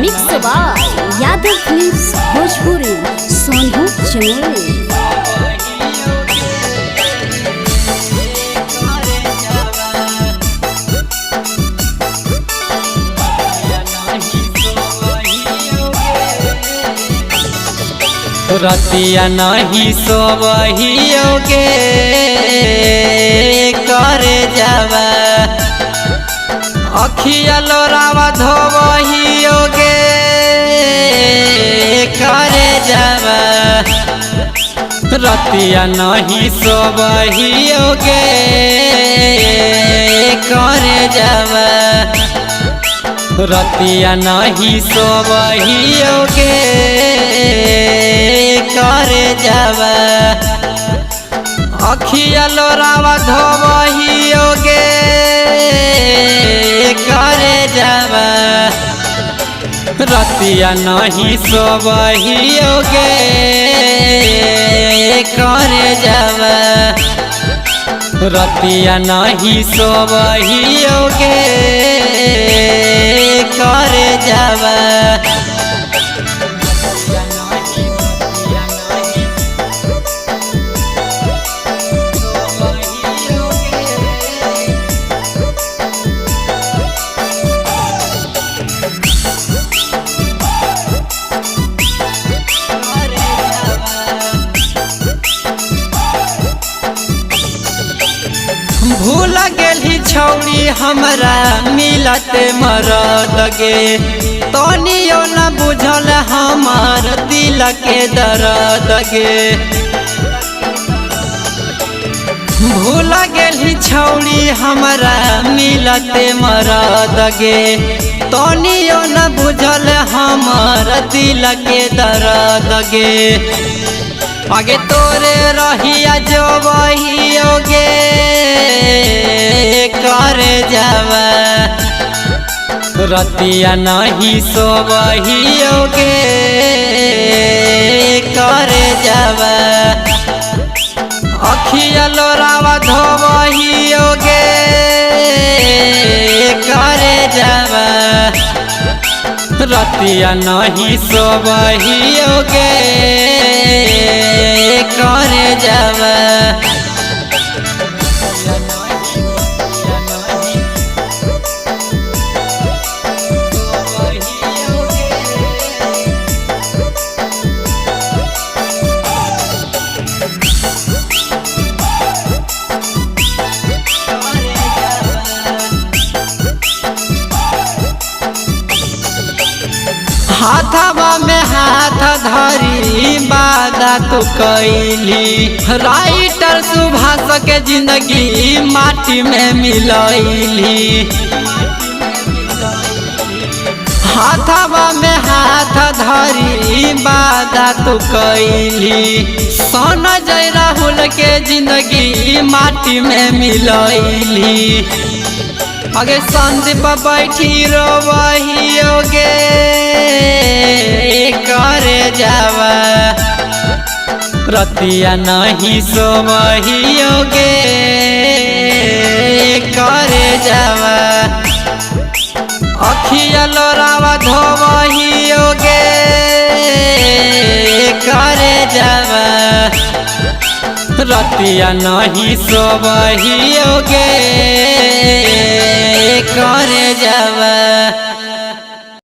Mix by Yadav films Bhojpuri Sonu Chamoli. रतिया नहीं सोबहियोगे करे जावा अखिया लोरावा धोबहियोगे करे जावा रतिया नहीं सोबहियोगे करे जावा रतिया नहीं सोबहियोगे करे जावा अखिया लोरावा धोबहियोगे करे जावा रतिया नहीं सोबहियोगे करे जावा रतिया नहीं सोबहियोगे करे जावा भूल गेली छौड़ी हमरा मिलते मरद गे तनियो न बुझल हमार दिल के दर्द गे भूल गेली छौड़ी हमरा मिलते मरद गे तनियो न बुझल हमार दिल के दर्द गे आगे तोरे रहिया जो बहियोगे करे जावा रतिया नहीं सोबहियोगे करे जावा अखिया लोरावा धोबहियोगे करे जावा रतिया नहीं सोबहियोगे करे जावा हाथवा में हाथ धरी वादा तो कैली राइटर सुभाष के जिंदगी माटी में मिलैली हाथवा में हाथ धरी वादा तो कैली सोन जय राहुल के जिंदगी माटी में मिलैली आगे संदीप बैठी रोबहियोगे करे जावा रतिया नहीं सोबहियोगे करे जावा अखिया लोरावा धोबहियोगे करे जावा रतिया नहीं सोबहियोगे करे जावा।